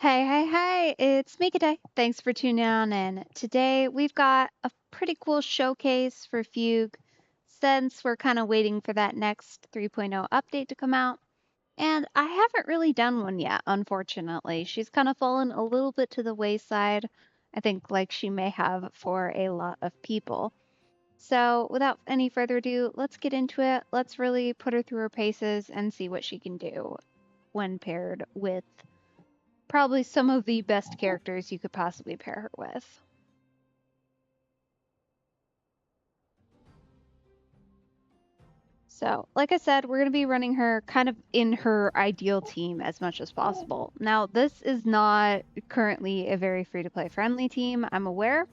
Hey, it's Mika Day. Thanks for tuning in. And today we've got a pretty cool showcase for Fugue since we're kind of waiting for that next 3.0 update to come out. And I haven't really done one yet, unfortunately. She's kind of fallen a little bit to the wayside, I think, like she may have for a lot of people. So, without any further ado, let's get into it. Let's really put her through her paces and see what she can do when paired with probably some of the best characters you could possibly pair her with. So, like I said, we're going to be running her kind of in her ideal team as much as possible. Now, this is not currently a very free to play friendly team, I'm aware,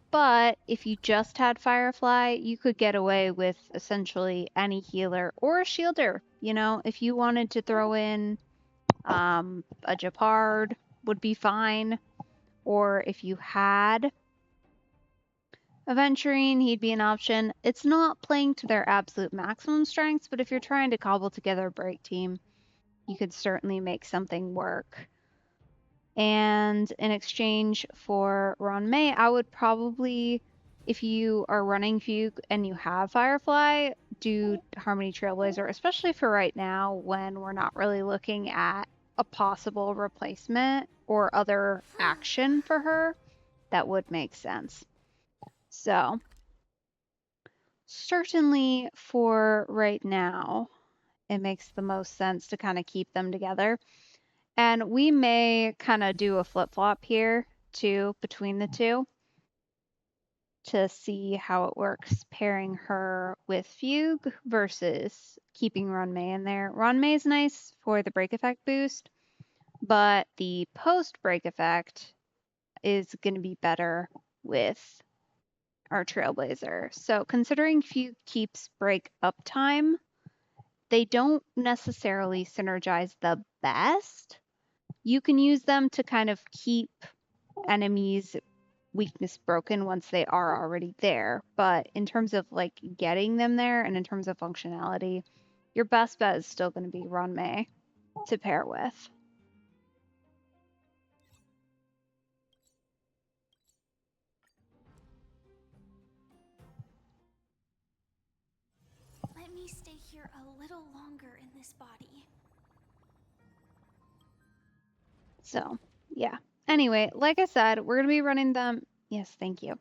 but if you just had Firefly, you could get away with essentially any healer or a shielder. You know, if you wanted to throw in a Japard, would be fine. Or if you had Aventurine, he'd be an option. It's not playing to their absolute maximum strengths, but if you're trying to cobble together a break team, you could certainly make something work. And in exchange for Ron May, I would probably, if you are running Fugue and you have Firefly, do Harmony Trailblazer, especially for right now when we're not really looking at a possible replacement or other action for her. That would make sense. So, certainly for right now, it makes the most sense to kind of keep them together. And we may kind of do a flip-flop here too between the two to see how it works pairing her with Fugue versus keeping Runmei in there. Runmei is nice for the break effect boost, but the post break effect is going to be better with our Trailblazer. So considering Fugue keeps break uptime, they don't necessarily synergize the best. You can use them to kind of keep enemies' weakness broken once they are already there. But in terms of like getting them there and in terms of functionality, your best bet is still going to be Ronmei to pair with. Let me stay here a little longer in this body. So, yeah. Anyway, like I said, we're going to be running them. Yes, thank you.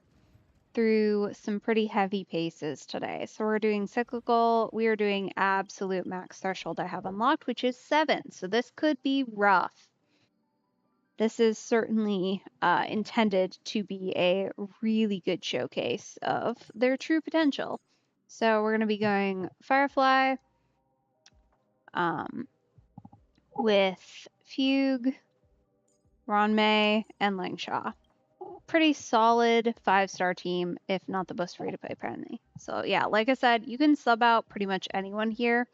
Through some pretty heavy paces today. So we're doing cyclical. We are doing absolute max threshold I have unlocked, which is 7. So this could be rough. This is certainly intended to be a really good showcase of their true potential. So we're going to be going Firefly with Fugue, Ronmei, and Langshaw. Pretty solid 5-star team, if not the most free to play friendly. So yeah, like I said, you can sub out pretty much anyone here.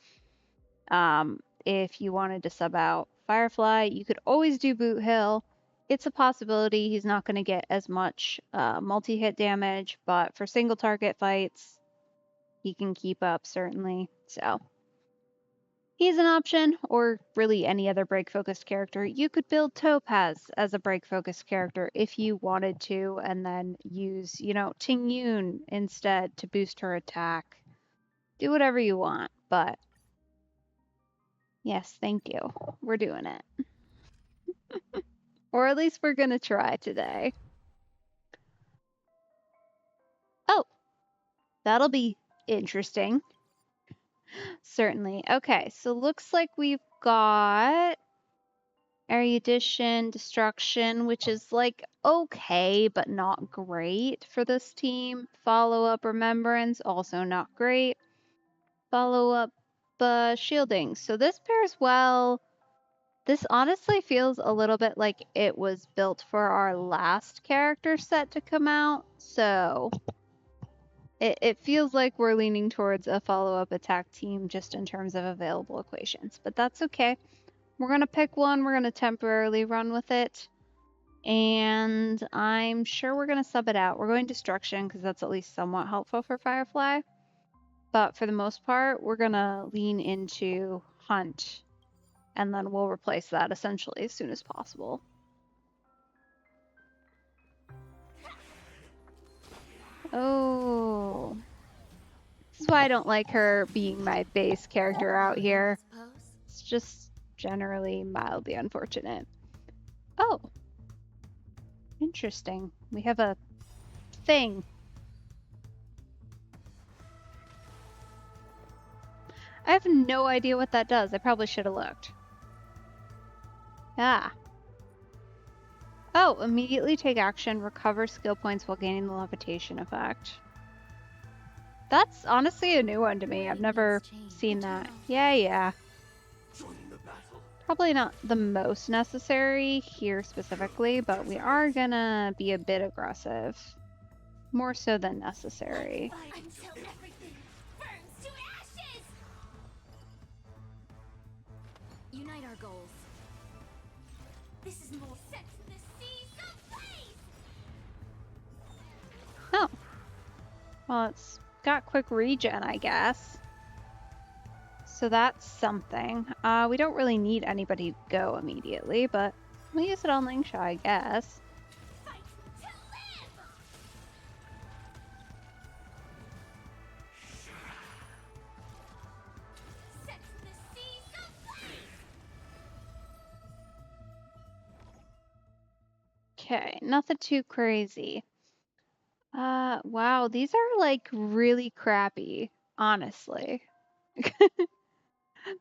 If you wanted to sub out Firefly, you could always do Boot Hill. It's a possibility he's not going to get as much multi-hit damage, but for single target fights, he can keep up certainly. So he's an option, or really any other break-focused character. You could build Topaz as a break-focused character if you wanted to, and then use, Ting Yun instead to boost her attack. Do whatever you want, but yes, thank you. We're doing it. Or at least we're gonna try today. Oh, that'll be interesting. Certainly. Okay, so looks like we've got erudition, destruction, which is like okay, but not great for this team. Follow up remembrance, also not great. Follow up shielding. So this pairs well. This honestly feels a little bit like it was built for our last character set to come out. So it feels like we're leaning towards a follow-up attack team just in terms of available equations, but that's okay. We're going to pick one, we're going to temporarily run with it, and I'm sure we're going to sub it out. We're going Destruction because that's at least somewhat helpful for Firefly, but for the most part, we're going to lean into Hunt, and then we'll replace that essentially as soon as possible. Oh. This is why I don't like her being my base character out here. It's just generally mildly unfortunate. Oh, interesting. We have a thing. I have no idea what that does. I probably should have looked. Ah. Oh, immediately take action, recover skill points while gaining the levitation effect. That's honestly a new one to me. I've never seen that. Yeah. Probably not the most necessary here specifically, but we are gonna be a bit aggressive. More so than necessary. Until everything burns to ashes! Unite our goals. This is more set to the seas of blaze! Oh. Well, it's got quick regen, I guess. So that's something. We don't really need anybody to go immediately, but we'll use it on Lingsha, I guess. Fight to live! Set to the seas of blaze! Okay, nothing too crazy. Wow, these are like really crappy, honestly.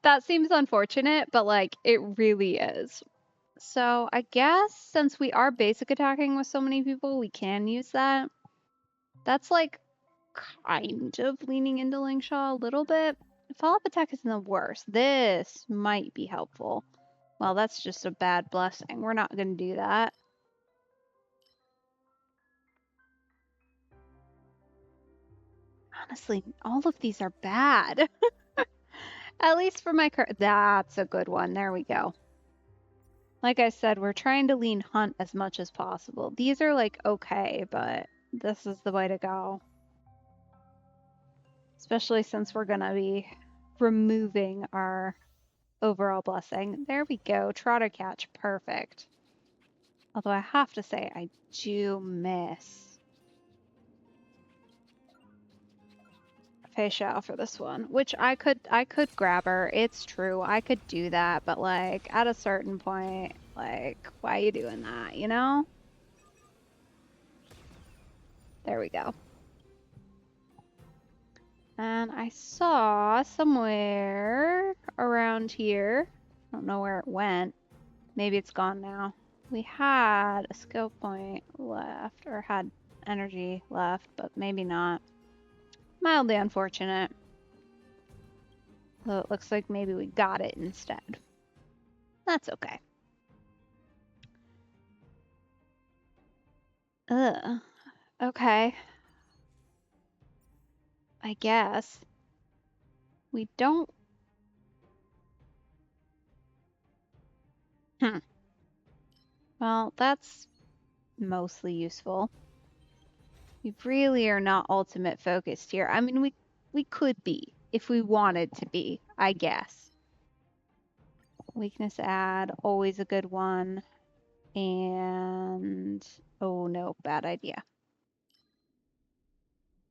That seems unfortunate, but like it really is. So I guess since we are basic attacking with so many people, we can use that. That's like kind of leaning into Lingshaw a little bit. Follow-up attack isn't the worst. This might be helpful. Well, that's just a bad blessing. We're not going to do that. Honestly, all of these are bad. At least for my that's a good one. There we go. Like I said, we're trying to lean hunt as much as possible. These are like okay, but this is the way to go. Especially since we're going to be removing our overall blessing. There we go. Trotter catch. Perfect. Although I have to say, I do miss Fei Xiao for this one, which I could grab her. It's true. I could do that, but like at a certain point, like, why are you doing that, you know? There we go. And I saw somewhere around here, I don't know where it went. Maybe it's gone now. We had a skill point left, or had energy left, but maybe not. Mildly unfortunate. Though it looks like maybe we got it instead. That's okay. Ugh. Okay. I guess. We don't... Well, that's mostly useful. We really are not ultimate focused here. I mean, we could be if we wanted to be, I guess. Weakness add, always a good one. And oh no, bad idea.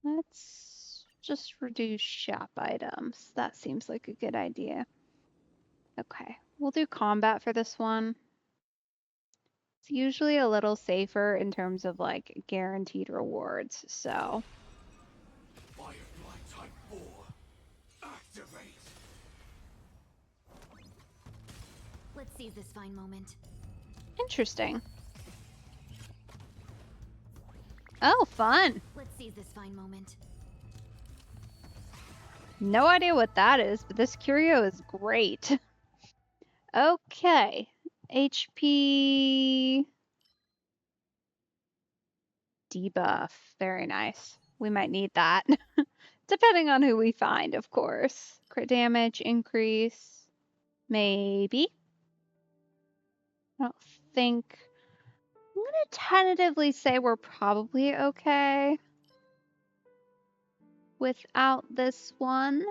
Let's just reduce shop items. That seems like a good idea. Okay, we'll do combat for this one. It's usually a little safer in terms of like guaranteed rewards, so. Firefly Type 4, activate! Let's seize this fine moment. Interesting. Oh, fun. Let's seize this fine moment. No idea what that is, but this curio is great. Okay. HP debuff. Very nice. We might need that. Depending on who we find, of course. Crit damage increase. Maybe. I don't think... I'm going to tentatively say we're probably okay without this one.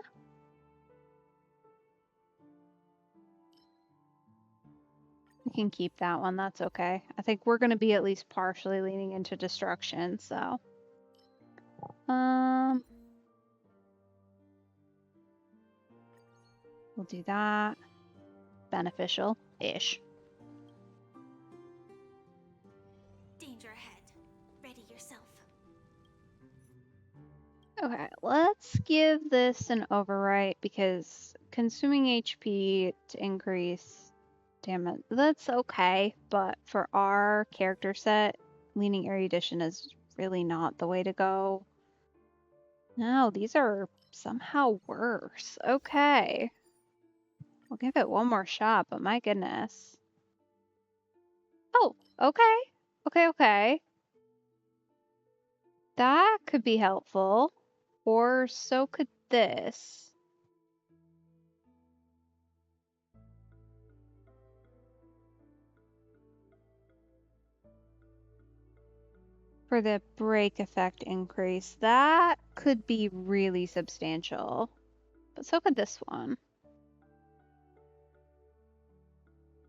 We can keep that one. That's okay. I think we're going to be at least partially leaning into destruction, so. We'll do that. Beneficial-ish. Danger ahead. Ready yourself. Okay, let's give this an overwrite because consuming HP to increase damage, that's okay, but for our character set, leaning erudition is really not the way to go. No, these are somehow worse. Okay. We'll give it one more shot, but my goodness. Oh, okay. Okay. That could be helpful. Or so could this. For the break effect increase, that could be really substantial. But so could this one.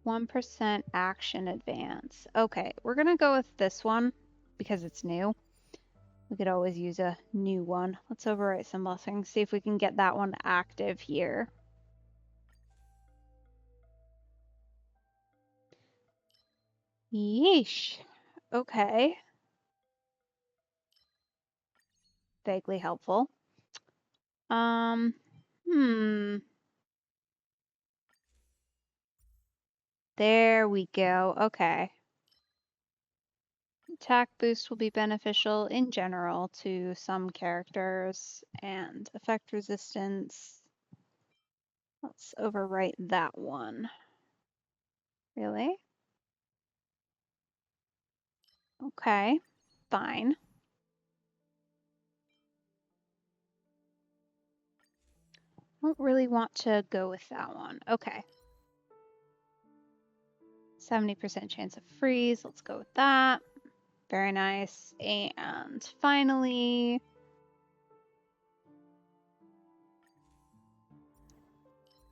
1% action advance. Okay, we're gonna go with this one because it's new. We could always use a new one. Let's overwrite some blessings, see if we can get that one active here. Yeesh. Okay. Vaguely helpful. There we go. Okay. Attack boost will be beneficial in general to some characters, and effect resistance. Let's overwrite that one. Really? Okay, fine. Don't really want to go with that one. Okay. 70% chance of freeze. Let's go with that. Very nice. And finally,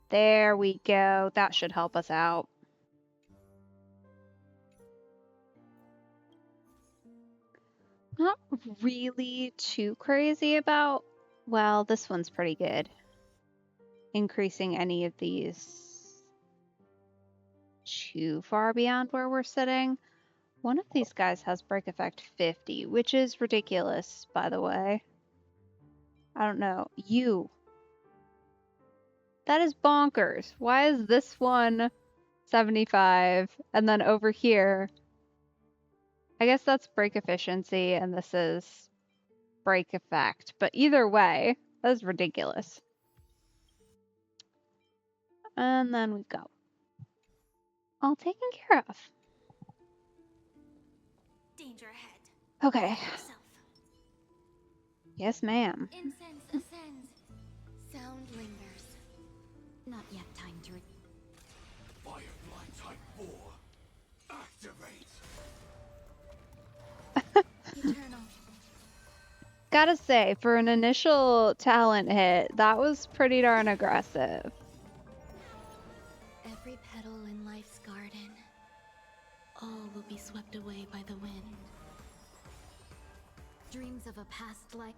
there we go. That should help us out. Not really too crazy about, well, this one's pretty good. Increasing any of these too far beyond where we're sitting. One of these guys has break effect 50, which is ridiculous, by the way. I don't know. You. That is bonkers. Why is this one 75 and then over here, I guess that's break efficiency and this is break effect. But either way, that is ridiculous. And then we go. All taken care of. Danger ahead. Okay. Ready yourself. Yes, ma'am. Incense ascends. Sound lingers. Not yet time to Firefly Type 4. Activate. eternal. Gotta say, for an initial talent hit, that was pretty darn aggressive. Every petal in life's garden, all will be swept away by the wind. Dreams of a past life,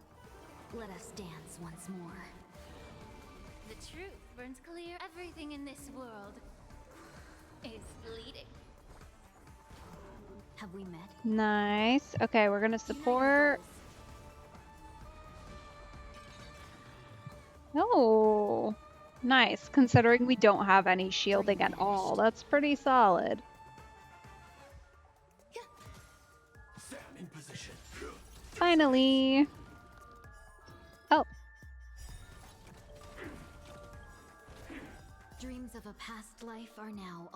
let us dance once more. The truth burns clear. Everything in this world is bleeding. Have we met? Nice. Okay, we're gonna support. Oh, nice. Considering we don't have any shielding at all, that's pretty solid. Sam in position. Finally. Oh. Dreams of a past life are now.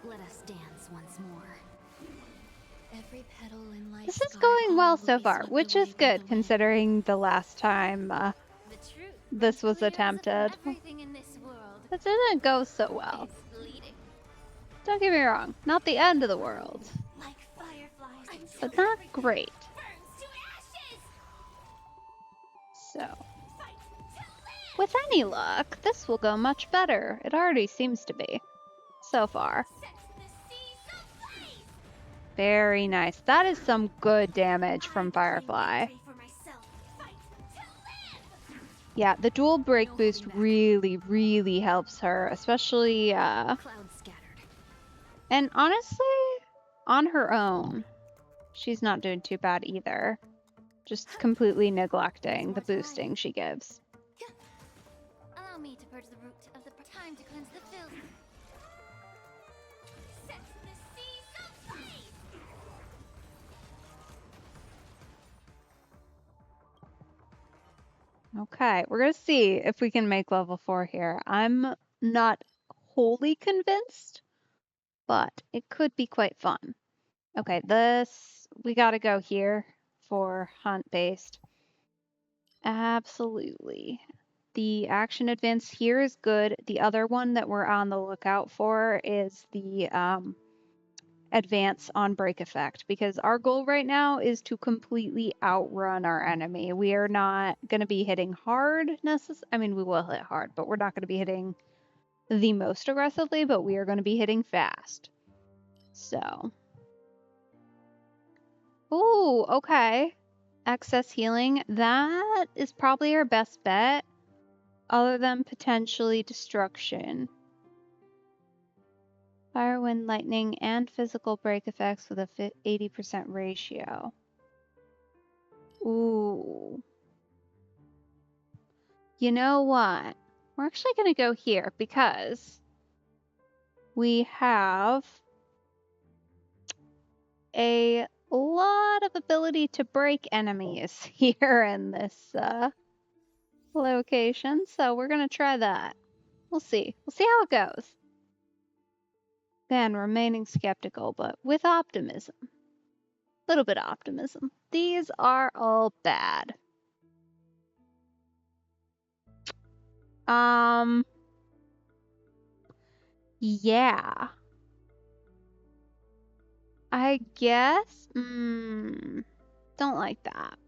Let us dance once more. Every petal in life. This is going well so far, which is good considering the last time this was attempted. It didn't go so well. Don't get me wrong, not the end of the world, but not great. So, with any luck, this will go much better. It already seems to be, so far. Very nice. That is some good damage from Firefly. Yeah, the dual break No boost holding back. really, really helps her, especially, Clouds scattered. and honestly, on her own, she's not doing too bad either. Just completely neglecting the More to life. boosting she gives. Allow me to purge the root of the time to cleanse the filth. Set the seas ablaze! Okay, we're gonna see if we can make level 4 here. I'm not wholly convinced, but it could be quite fun. Okay, we gotta go here for hunt based. Absolutely. The action advance here is good. The other one that we're on the lookout for is the advance on break effect, because our goal right now is to completely outrun our enemy. We are not going to be hitting hard I mean, we will hit hard, but we're not going to be hitting the most aggressively, but we are going to be hitting fast. So. Ooh, okay. Excess healing. That is probably our best bet, other than potentially destruction. Fire, wind, lightning, and physical break effects with a 80% ratio. Ooh. You know what? We're actually going to go here because we have a lot of ability to break enemies here in this location. So we're going to try that. We'll see. We'll see how it goes. Again, remaining skeptical, but with optimism. A little bit of optimism. These are all bad. Yeah. I guess. Don't like that.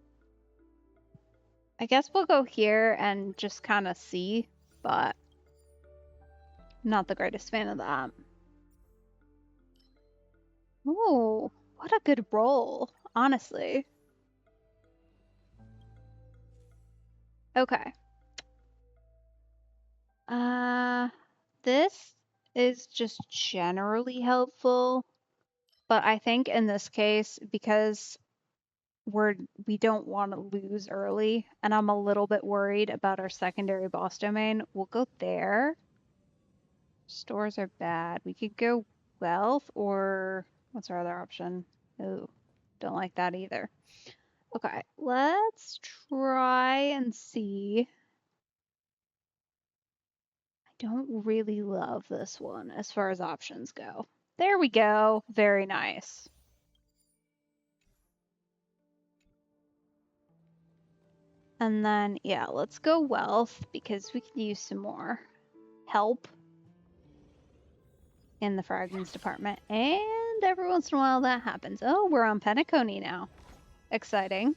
I guess we'll go here and just kind of see, but not the greatest fan of that. Ooh, what a good roll, honestly. Okay. This is just generally helpful, but I think in this case, because we don't want to lose early, and I'm a little bit worried about our secondary boss domain, we'll go there. Stores are bad. We could go wealth, or what's our other option? Oh, don't like that either. Okay, let's try and see. I don't really love this one as far as options go. There we go. Very nice. And then, yeah, let's go wealth because we can use some more help in the fragments department. And every once in a while that happens. Oh, we're on Penacony now. Exciting.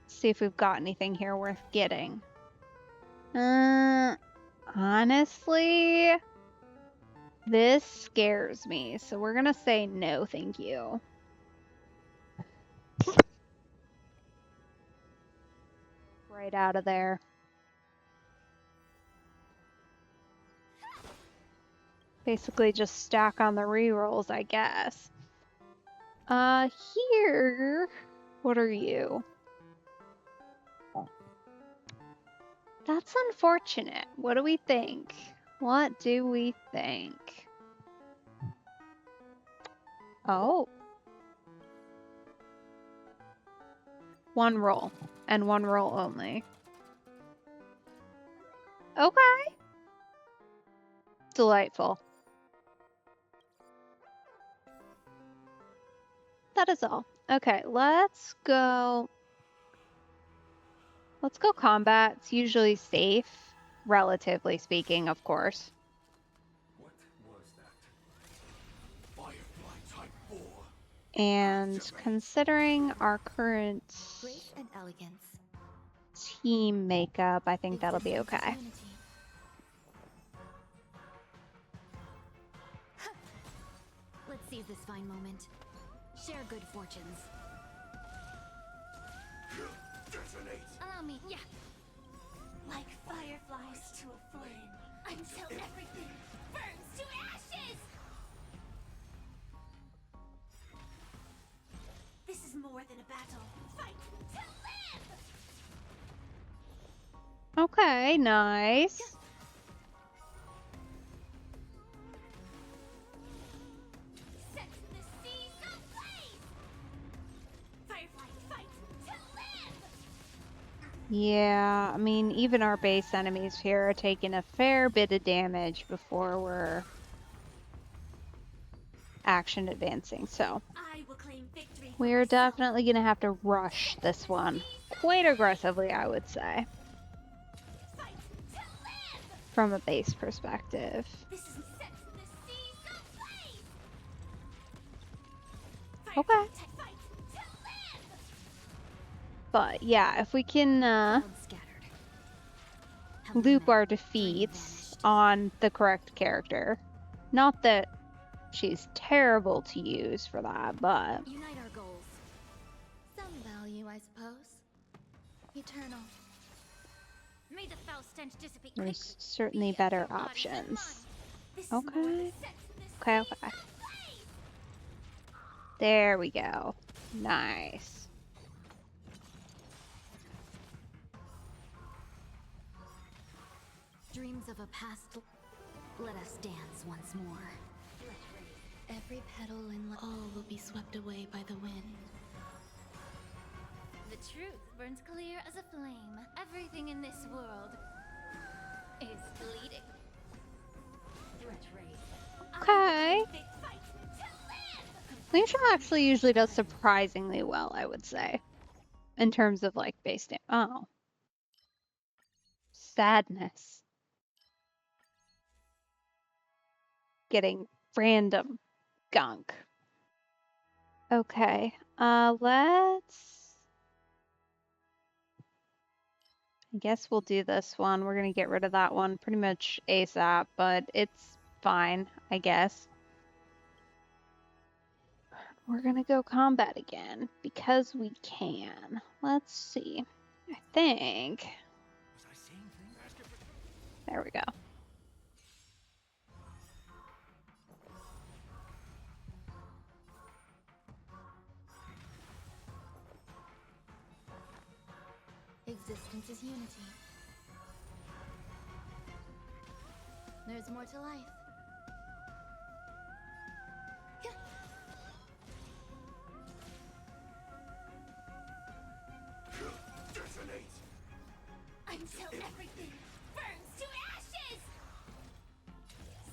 Let's see if we've got anything here worth getting. Honestly, this scares me. So we're gonna say no, thank you. Right out of there. Basically just stack on the rerolls, I guess. Here, what are you? That's unfortunate. What do we think? What do we think? Oh. One roll, and one roll only. Okay. Delightful. That is all. Okay, let's go. Let's go combat. It's usually safe, relatively speaking, of course. What was that? Firefly Type 4. And considering our current Grace and elegance. team makeup, I think that'll be Existence is okay. unity. Let's seize this fine moment. Share good fortunes. Detonate! Allow me. Yeah. Fireflies to a flame until everything burns to ashes! This is more than a battle. Fight to live! Okay, nice. Set the seas ablaze! Fireflies fight to live! Yeah, I mean, even our base enemies here are taking a fair bit of damage before we're action advancing, so I will claim victory for we're myself. definitely going to have to rush this one quite aggressively, I would say, Fight to live! from a base perspective. This is set the seas ablaze! Okay. Fight to live! But yeah, if we can Clouds scattered. loop our Three defeats vanished. on the correct character. Not that she's terrible to use for that, but Unite our goals. Some value, I suppose. Eternal. May the foul stench dissipate there's quickly. certainly Be it better your bodies and options. mine. This is more Okay. than set the Okay, seas okay. ablaze. There we go. Nice. Dreams of a past. Let us dance once more. Every petal in all will be swept away by the wind. The truth burns clear as a flame. Everything in this world is bleeding. Okay. Lingshaw actually usually does surprisingly well, I would say, in terms of like base damage. Oh. Sadness. Getting random gunk. Okay. Let's... I guess we'll do this one. We're gonna get rid of that one pretty much ASAP, but it's fine, I guess. We're gonna go combat again because we can. Let's see. I think... Was I seeing things? There we go. Existence is unity. There's more to life. Detonate! Until everything burns to ashes!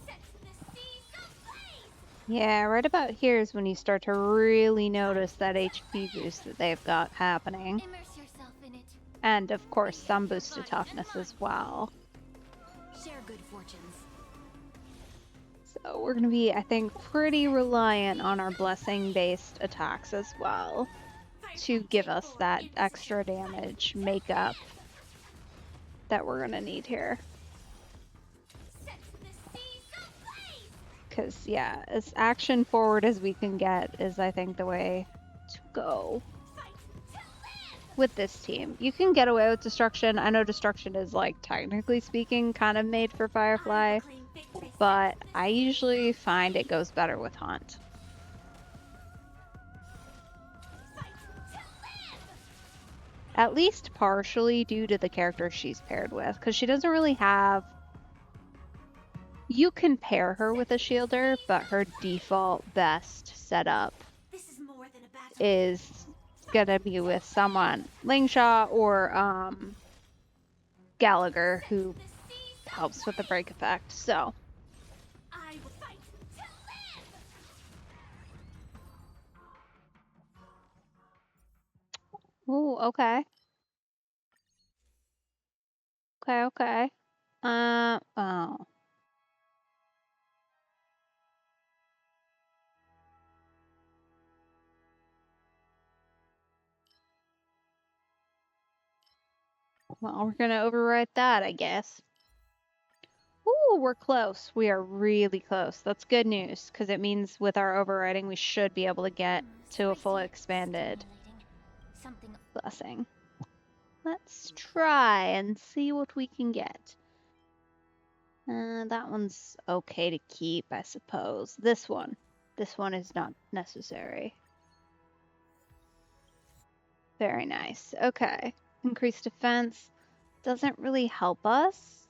Set the seas ablaze! Yeah, right about here is when you start to really notice that HP boost that they've got happening. Immerse yourself in it. And of course, some boost to toughness as well. Share good fortunes. So we're gonna be, I think, pretty reliant on our blessing-based attacks as well to give us that extra damage makeup that we're gonna need here. Set the seas ablaze! Because, yeah, as action forward as we can get is, I think, the way to go Fight to live! with this team. You can get away with destruction. I know destruction is, like, technically speaking, kind of made for Firefly, but I usually find it goes better with Hunt. At least partially due to the character she's paired with, because she doesn't really have... You can pair her with a shielder, but her default best setup is gonna be with someone, Lingshaw or Gallagher, who helps with the break effect, so... I will fight to live! Ooh, okay. Okay. Oh. Well, we're gonna overwrite that, I guess. Ooh, we're close. We are really close. That's good news, because it means with our overriding, we should be able to get to a full expanded Something blessing. Let's try and see what we can get. That one's okay to keep, I suppose. This one is not necessary. Very nice. Okay. Increased defense doesn't really help us.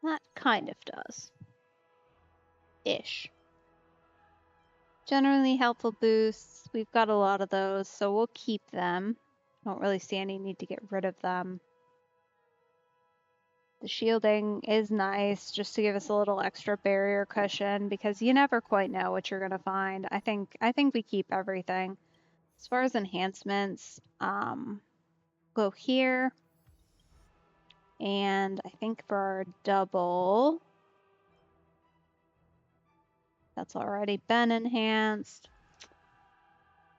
That kind of does. Ish. Generally helpful boosts. We've got a lot of those, so we'll keep them. Don't really see any need to get rid of them. The shielding is nice just to give us a little extra barrier cushion because you never quite know what you're gonna find. I think we keep everything. As far as enhancements, go here. And I think for our double, that's already been enhanced.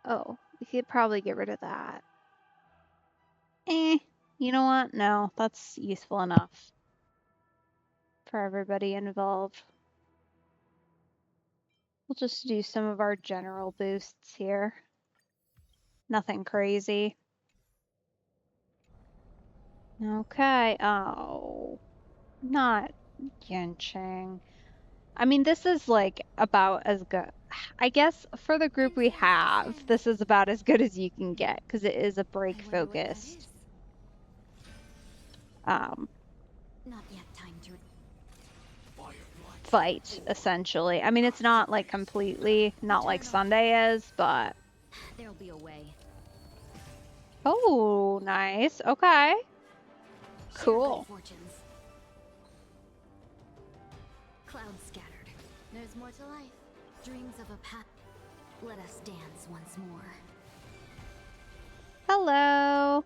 Oh, we could probably get rid of that. You know what? No, that's useful enough for everybody involved. We'll just do some of our general boosts here. Nothing crazy. Okay. Oh, not Genshin. I mean, this is like about as good. I guess for the group we have, this is about as good as you can get because it is a break focused Not yet time to fight, essentially. I mean, it's not like completely, not like Sunday is, but. There'll be a way. Oh, nice. Okay. Cool. Fortunes. Clouds scattered. There's more to life. Dreams of a path. Let us dance once more. Hello.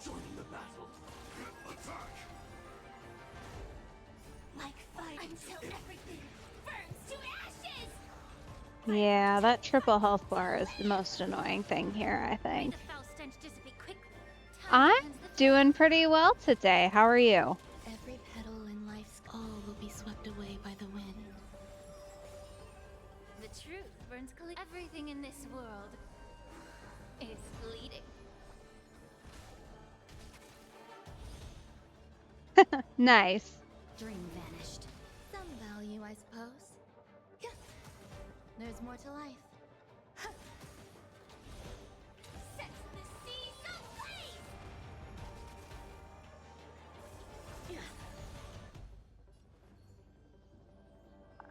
Joining the battle. Attack! Like fire until everything burns to ashes. Yeah, that triple health bar is the most annoying thing here, I think. The foul stench dissipate quickly. I'm doing pretty well today. How are you? Every petal in life's all will be swept away by the wind. The truth burns clear. Everything in this world is fleeting. Nice. Dream vanished. Some value, I suppose. There's more to life. Set the seas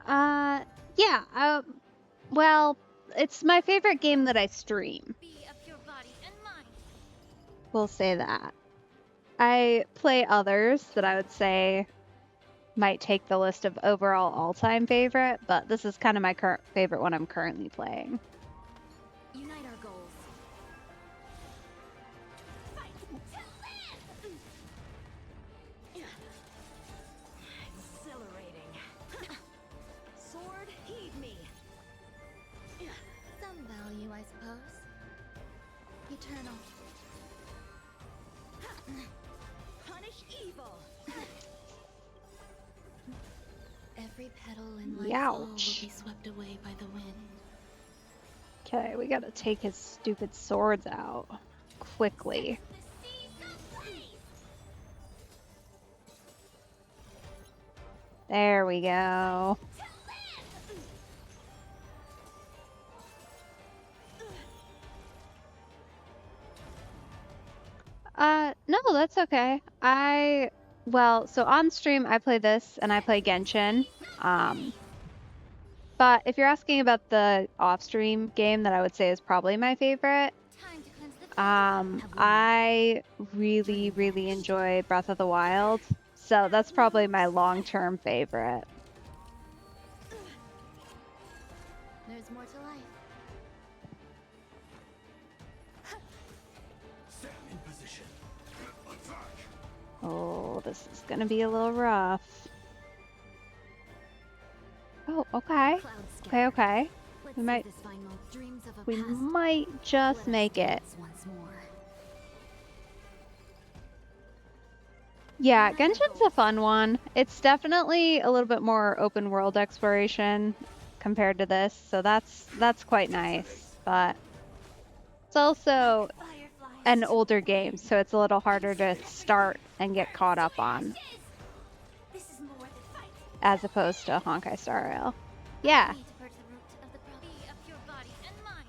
ablaze! Yeah, well, it's my favorite game that I stream. Be of your body and mind. We'll say that. I play others that I would say might take the list of overall all-time favorite, but this is kind of my current favorite one I'm currently playing. Unite our goals. Fight to live! Exhilarating. Sword, heed me. Some value, I suppose. Eternal. Punish evil. Every petal in life's all will be swept away by the wind. Okay, we gotta take his stupid swords out quickly. There we go. No, that's okay. Well, so on stream I play this and I play Genshin. But if you're asking about the off-stream game that I would say is probably my favorite, I really, really enjoy Breath of the Wild. So that's probably my long-term favorite. There's more to life. Stand in position. Attack! Oh, this is gonna be a little rough. Oh, okay. Okay. We might just make it. Yeah, Genshin's a fun one. It's definitely a little bit more open world exploration compared to this, so that's quite nice. But it's also an Fireflies. older game, so it's a little harder to start and get caught up on, This is more than fight. as opposed to Honkai Star Rail. I Yeah, need to purge the root of the problem. Be of your body and mind.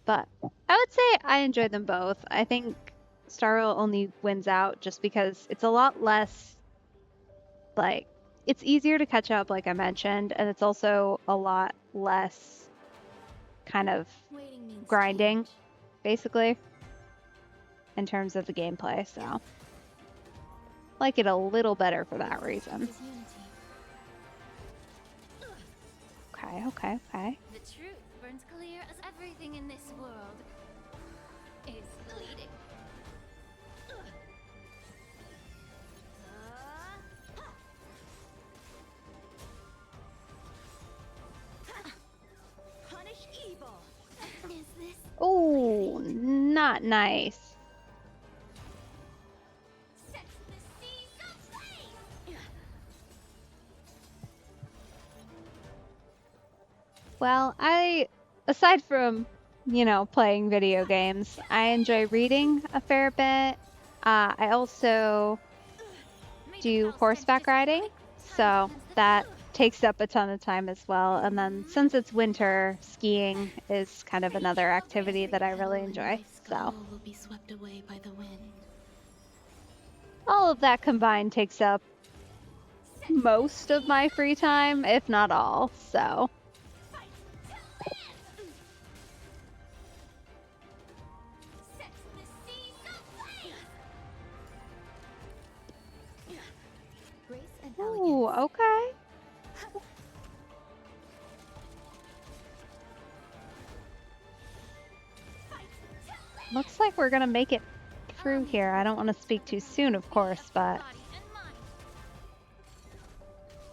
but I would say I enjoy them both. I think Star Rail only wins out just because it's a lot less, like, it's easier to catch up, like I mentioned, and it's also a lot less kind of Waiting means grinding, change. basically, in terms of the gameplay, so I like it a little better for that reason. Is unity. Okay, okay, okay. The truth burns clear as everything in this world is bleeding. Punish evil. Is this Oh, not nice. set the seas ablaze? Well, aside from, playing video games, I enjoy reading a fair bit. I also do horseback riding, so that takes up a ton of time as well. And then since it's winter, skiing is kind of another activity that I really enjoy. So Will be swept away by the wind. all of that combined takes up most of my free time, if not all. So Set the seas ablaze. Grace and ooh, okay. Looks like we're gonna make it through here. I don't want to speak too soon, of course, but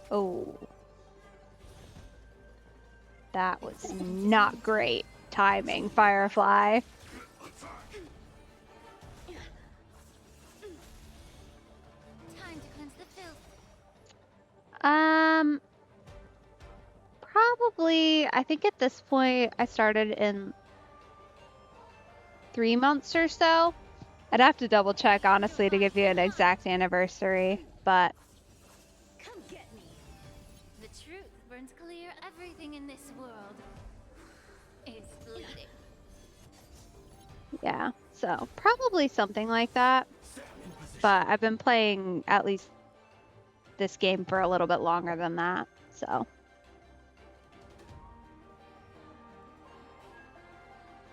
oh, that was not great timing, Firefly. Time to cleanse the filth. Probably, I think at this point I started in 3 months or so. I'd have to double check, honestly, to give you an exact anniversary, but Come get me. The truth burns clear. Everything in this world is bleeding. yeah, so probably something like that. But I've been playing at least this game for a little bit longer than that, so.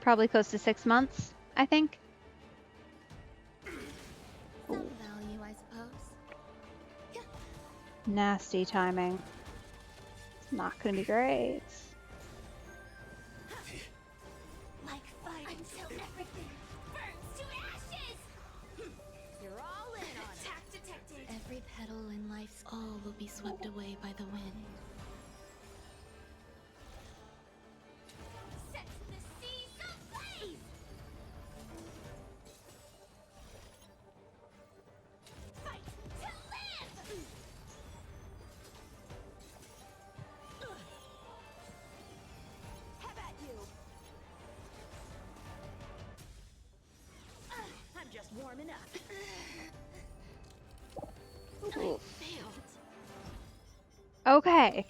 Probably close to 6 months, I think. Some value, I suppose. Nasty timing. It's not gonna be great. Like fire until everything burns to ashes. You're all in on attack detected. Every petal in life's all will be swept away by the wind. Set the seas ablaze. Fight to live. Have at you. I'm just warming up. Oof. Failed. Okay.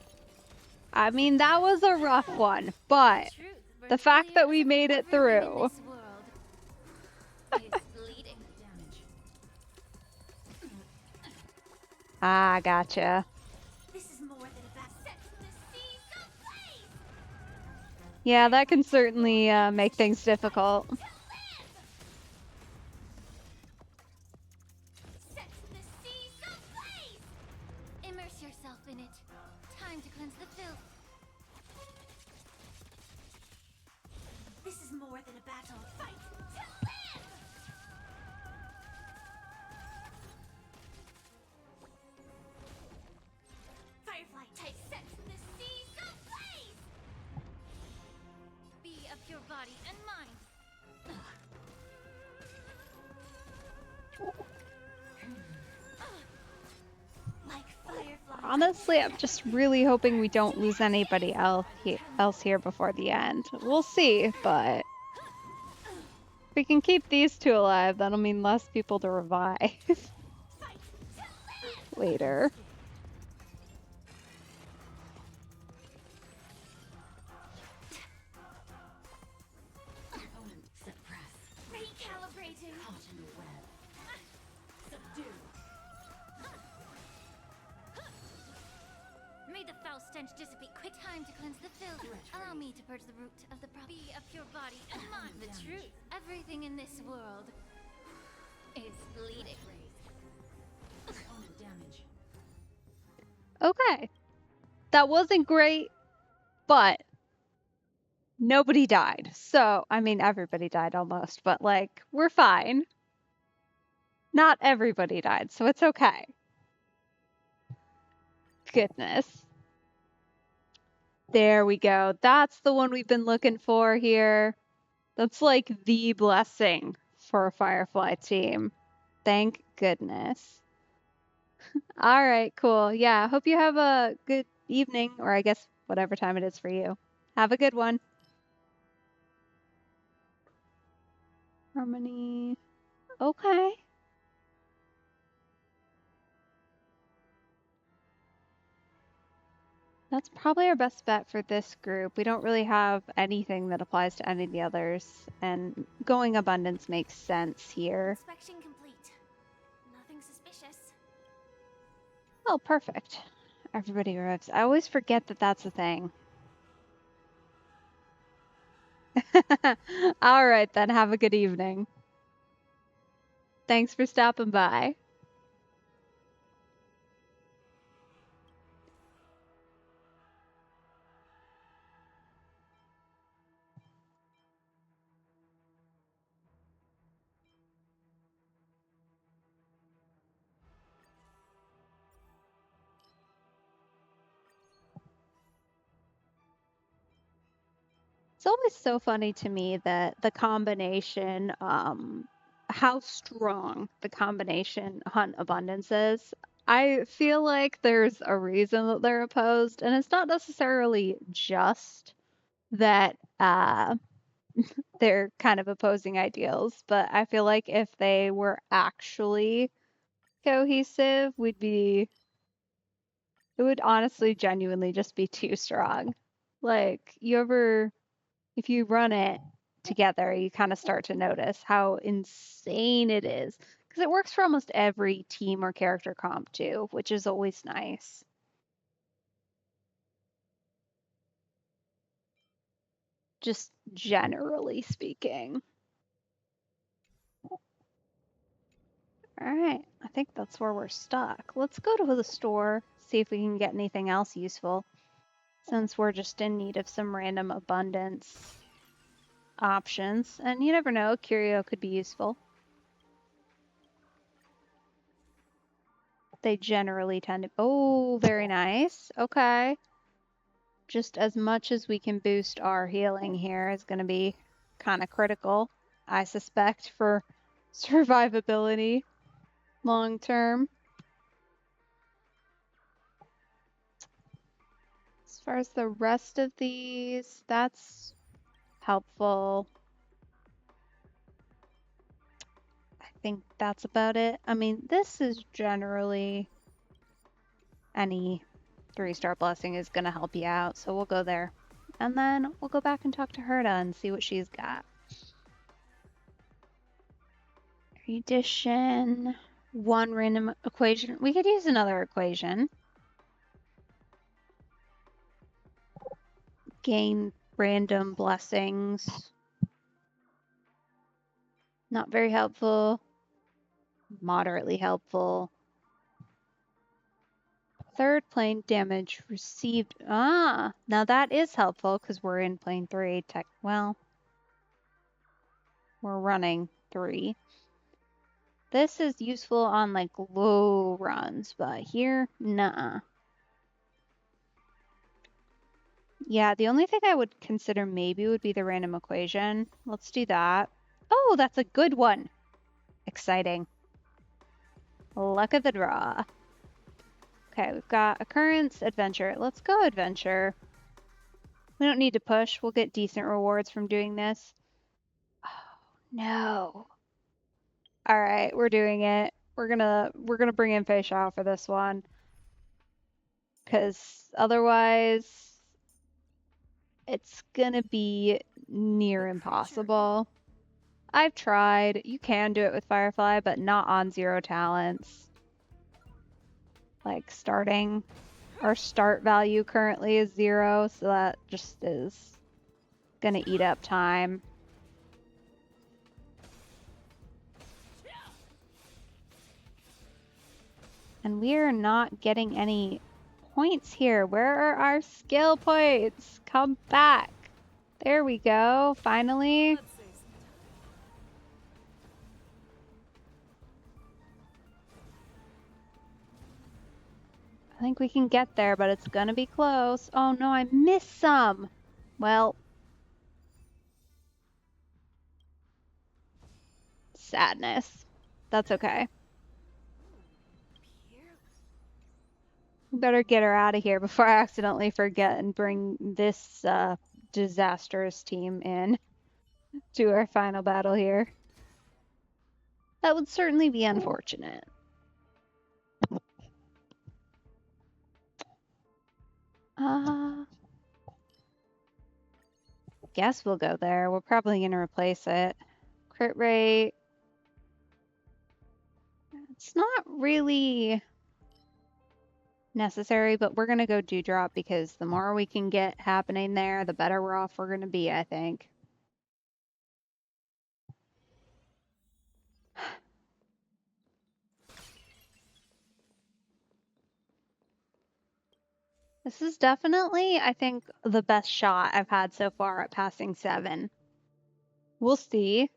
I mean, that was a rough one, but the fact that we made it through. Ah, gotcha. This is more than about set the seas ablaze. Yeah, that can certainly make things difficult. Set the seas ablaze. Immerse yourself in it. Time to cleanse the filth. This is more than a battle. Fight to live. Firefly type set the seas ablaze. Be of your body and mind. Like fireflies. Honestly, I'm just really hoping we don't lose anybody else here before the end. We'll see, but if we can keep these two alive, that'll mean less people to revive later. Opponent suppressed. Recalibrating. Caught in the web. Subdue. May the foul stench dissipate. Quick time to cleanse the filth. Allow me to purge the root of the problem. Be a pure body and mind the truth. Everything in this world is bleeding. Opponent damage. Okay. That wasn't great, but nobody died. So, I mean, everybody died almost, but like, we're fine. Not everybody died, so it's okay. Goodness. There we go. That's the one we've been looking for here. That's like the blessing for a Firefly team. Thank goodness. All right, cool. Yeah, hope you have a good evening, or I guess whatever time it is for you. Have a good one. Harmony. Okay. That's probably our best bet for this group. We don't really have anything that applies to any of the others, and going abundance makes sense here. Inspection complete. Nothing suspicious. Oh, perfect. Everybody arrives. I always forget that that's a thing. All right, then. Have a good evening. Thanks for stopping by. It's always so funny to me that the combination, how strong the combination Hunt Abundance is. I feel like there's a reason that they're opposed, and it's not necessarily just that they're kind of opposing ideals, but I feel like if they were actually cohesive, it would honestly genuinely just be too strong. Like, if you run it together, you kind of start to notice how insane it is. Because it works for almost every team or character comp too, which is always nice. Just generally speaking. All right, I think that's where we're stuck. Let's go to the store, see if we can get anything else useful, since we're just in need of some random abundance options. And you never know, curio could be useful. They generally tend to... Oh, very nice. Okay. Just as much as we can boost our healing here is going to be kind of critical, I suspect, for survivability long term. As far as the rest of these, that's helpful. I think that's about it. I mean, this is generally any 3-star blessing is going to help you out, so we'll go there. And then we'll go back and talk to Herda and see what she's got. Erudition, 1 random equation. We could use another equation. Gain random blessings. Not very helpful. Moderately helpful. 3rd plane damage received. Ah, now that is helpful because we're in plane 3. Well, we're running 3. This is useful on like low runs, but here, nah. Yeah, the only thing I would consider maybe would be the random equation. Let's do that. Oh, that's a good one. Exciting. Luck of the draw. Okay, we've got occurrence, adventure. Let's go adventure. We don't need to push. We'll get decent rewards from doing this. Oh, no. All right, we're doing it. We're gonna bring in Fei Shao for this one. Because otherwise it's gonna be near impossible. I've tried. You can do it with Firefly, but not on 0 talents. Like starting, our start value currently is 0, so that just is gonna eat up time. And we are not getting any points here. Where are our skill points? Come back. There we go, finally. I think we can get there, but it's gonna be close. Oh no, I missed some. Well, sadness. That's okay. We better get her out of here before I accidentally forget and bring this disastrous team in to our final battle here. That would certainly be unfortunate. Guess we'll go there. We're probably gonna replace it. Crit rate. It's not really necessary, but we're gonna go Dewdrop because the more we can get happening there, the better we're off we're gonna be, I think. This is definitely, I think, the best shot I've had so far at passing 7. We'll see.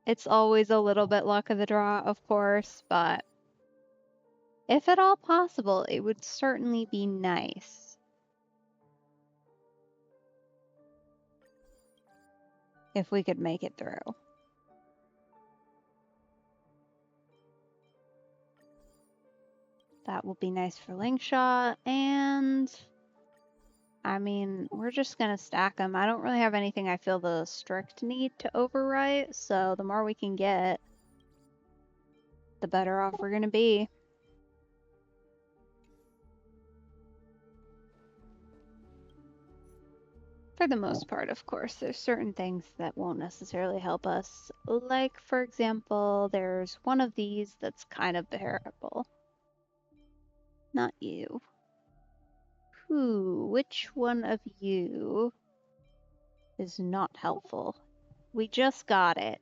It's always a little bit luck of the draw, of course, but if at all possible, it would certainly be nice if we could make it through. That will be nice for Linkshot, and I mean, we're just gonna stack them. I don't really have anything I feel the strict need to overwrite, so the more we can get, the better off we're gonna be. For the most part, of course, there's certain things that won't necessarily help us. Like, for example, there's one of these that's kind of bearable. Not you. Which one of you is not helpful? We just got it,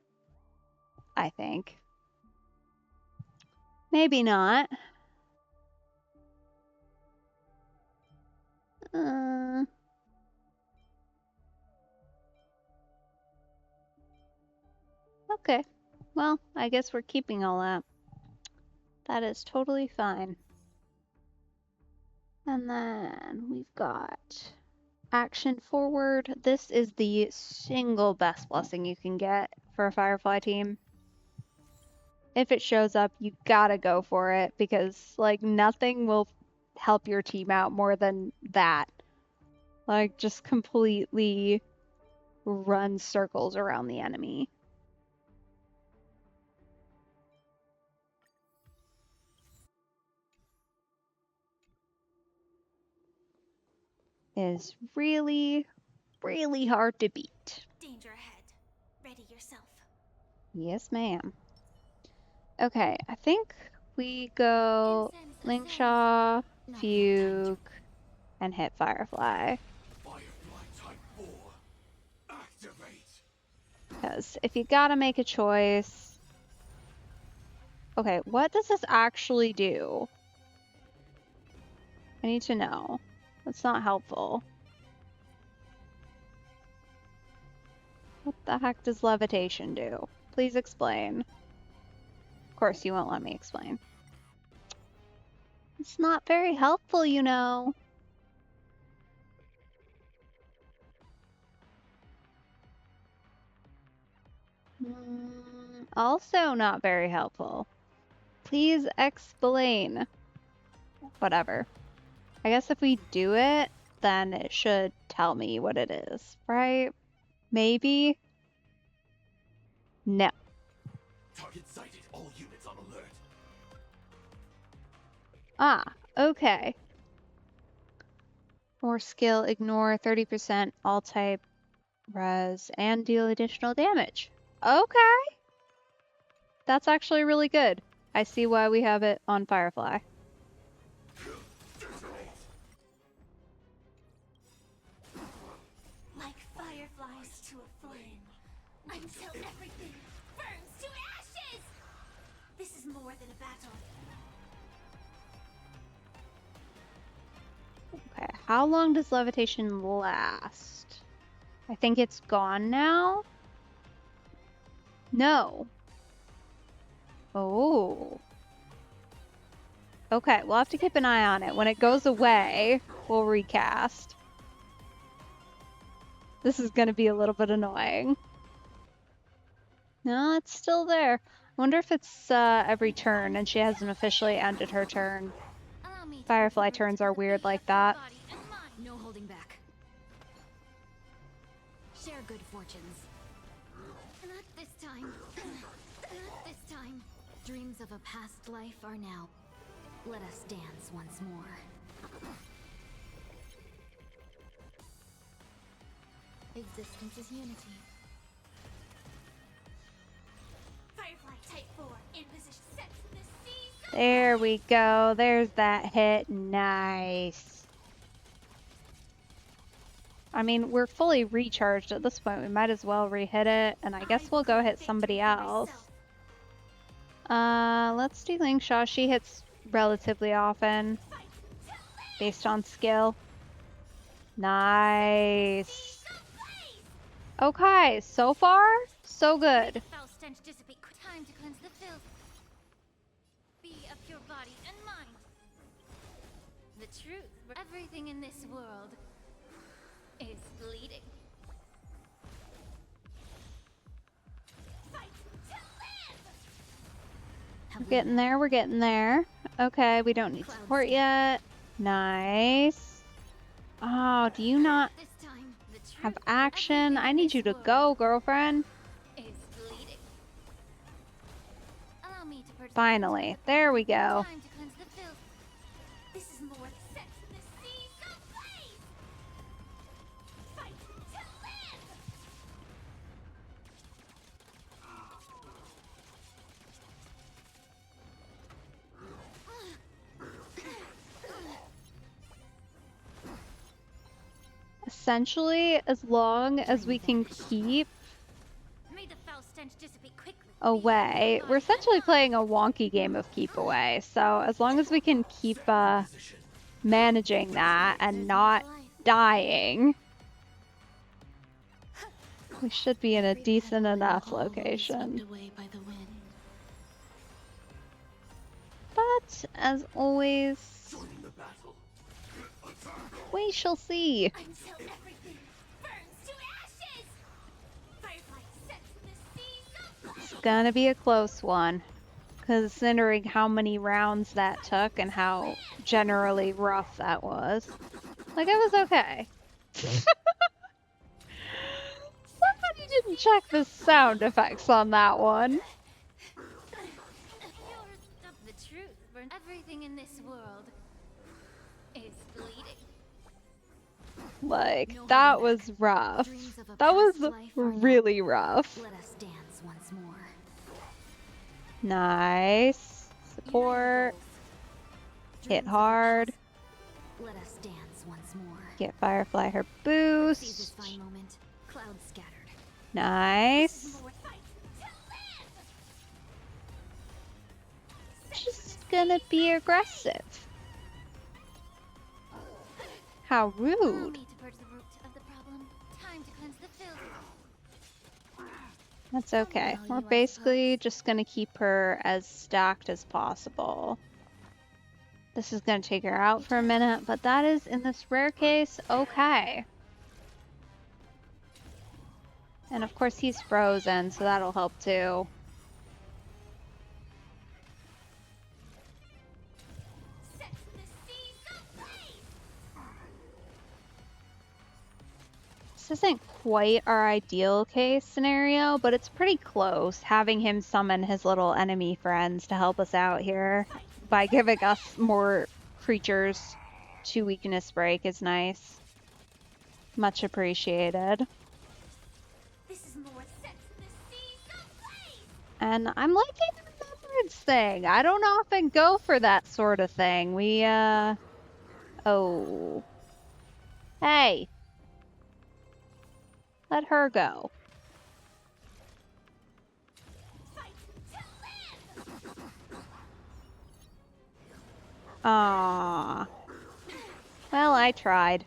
I think. Maybe not. Okay. Well, I guess we're keeping all that. That is totally fine. And then we've got action forward. This is the single best blessing you can get for a Firefly team. If it shows up, you gotta go for it because, like, nothing will help your team out more than that. Like, just completely run circles around the enemy. Is really, really hard to beat. Danger ahead. Ready yourself. Yes, ma'am. Okay, I think we go Linkshaw, Fugue, and hit Firefly. Firefly Type 4. Activate. Because if you gotta make a choice... Okay, what does this actually do? I need to know. That's not helpful. What the heck does levitation do? Please explain. Of course, you won't let me explain. It's not very helpful, you know. Also not very helpful. Please explain. Whatever. I guess if we do it, then it should tell me what it is, right? Maybe? No. Target sighted. All units on alert. Ah, okay. More skill, ignore 30% all type res, and deal additional damage. Okay. That's actually really good. I see why we have it on Firefly. Like fireflies to a flame, until everything burns to ashes! This is more than a battle. Okay, how long does levitation last? I think it's gone now? No. Oh. Okay, we'll have to keep an eye on it. When it goes away, we'll recast. This is going to be a little bit annoying. No, it's still there. I wonder if it's every turn and she hasn't officially ended her turn. Firefly turns are weird like that. No holding back. Share good fortunes. Not this time. Not this time. Dreams of a past life are now. Let us dance once more. Existence is unity. Firefly Type 4 in position. Set the sea. There we go. There's that hit. Nice. I mean, we're fully recharged at this point. We might as well re-hit it, and I guess we'll go hit somebody else. Let's do Lingshaw. She hits relatively often, based on skill. Nice. Okay, so far, so good. Foul stench dissipate. Time to cleanse the filth. Be of pure body and mind. The truth, everything in this world is bleeding. Fight to live! We're getting there, we're getting there. Okay, we don't need support yet. Nice. Oh, do you not This time, the truth, have action? everything I in need this you to world go, girlfriend. is bleeding. Allow me to purge Finally, there we go. time to cleanse the filth. This is more set the seas ablaze. Fight to live. Essentially, as long as we can keep May the foul stench dissipate quickly. away, we're essentially playing a wonky game of keep away. So as long as we can keep Position. managing that and not dying, we should be in a decent enough location. But as always, Joining the battle. Attack. we shall see. Until everything burns to ashes. Firefly sets the seas ablaze. It's gonna be a close one, considering how many rounds that took and how generally rough that was. Like, it was okay. Somebody didn't check the sound effects on that one. The truth, everything in this world is bleeding. Like, that was rough. That was really rough. Let us dance once more. Nice. Support. Hit hard. Let us dance once more. Get Firefly her Seize this boost. fine moment. Clouds scattered. Nice. More fight to live. Just gonna be aggressive. How Allow rude. me to purge the root of the problem. Time to cleanse the filth. That's okay. We're basically just gonna keep her as stacked as possible. This is gonna take her out for a minute, but that is, in this rare case, okay. And of course he's frozen, so that'll help too. isn't quite our ideal case scenario, but it's pretty close, having him summon his little enemy friends to help us out here by giving us more creatures to weakness break is nice. Much appreciated. This is more set in the seas of blaze. And I'm liking the remembrance thing. I don't often go for that sort of thing. Oh. Hey. Let her go. Fight to live. Ah. Well, I tried.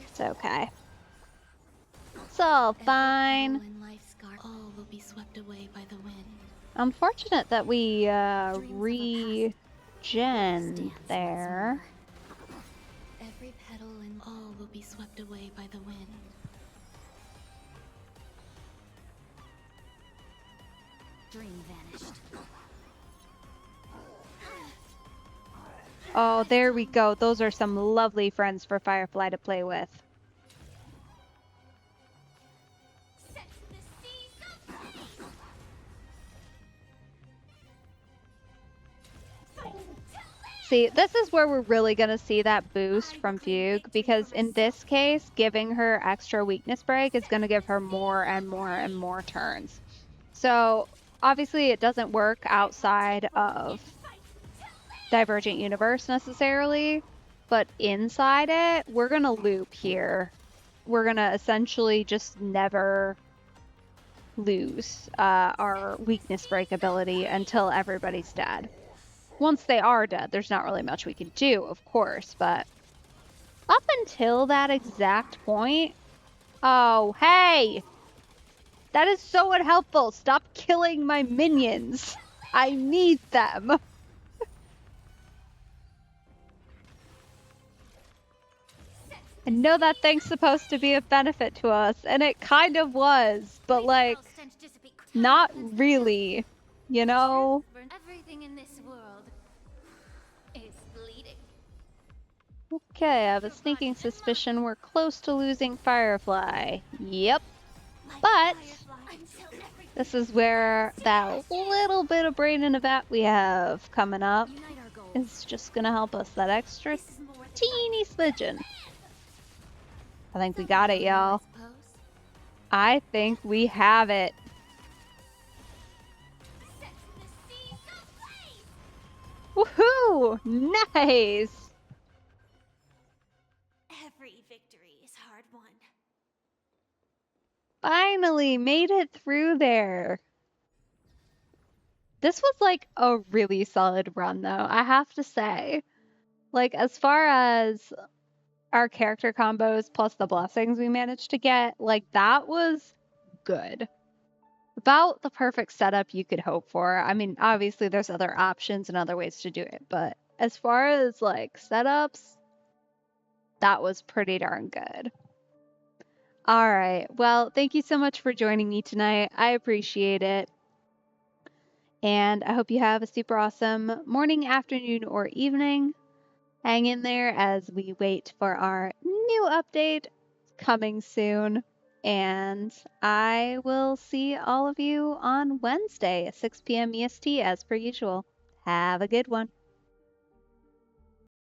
It's okay. It's all fine. Every petal in life's garden, all will be swept away by the wind. Unfortunate that we Dreams regen Dance there. once more. Every petal and all will be swept away by the wind. Dream vanished. Oh, there we go. Those are some lovely friends for Firefly to play with. Set in the seas of blaze. Fight to live. See, this is where we're really going to see that boost from Fugue, because in this case, giving her extra weakness break is going to give her more and more and more turns. So obviously it doesn't work outside of Divergent Universe necessarily, but inside it, we're going to loop here. We're going to essentially just never lose our weakness break ability until everybody's dead. Once they are dead, there's not really much we can do, of course, but up until that exact point... Oh, hey! That is so unhelpful! Stop killing my minions! I need them! I know that thing's supposed to be a benefit to us, and it kind of was, but like, not really, you know? Everything in this world is bleeding. Okay, I have a sneaking suspicion we're close to losing Firefly. Yep. But this is where that little bit of brain in a vat we have coming up is just gonna help us that extra teeny smidgen. I think we got it, y'all. I think we have it. Woohoo! Nice! Every victory is hard won. Finally made it through there. This was like a really solid run, though, I have to say. Like, as far as our character combos plus the blessings we managed to get, like, that was good. About the perfect setup you could hope for. I mean, obviously there's other options and other ways to do it, but as far as like setups, that was pretty darn good. All right. Well, thank you so much for joining me tonight. I appreciate it. And I hope you have a super awesome morning, afternoon, or evening. Hang in there as we wait for our new update coming soon. And I will see all of you on Wednesday at 6 p.m. EST as per usual. Have a good one.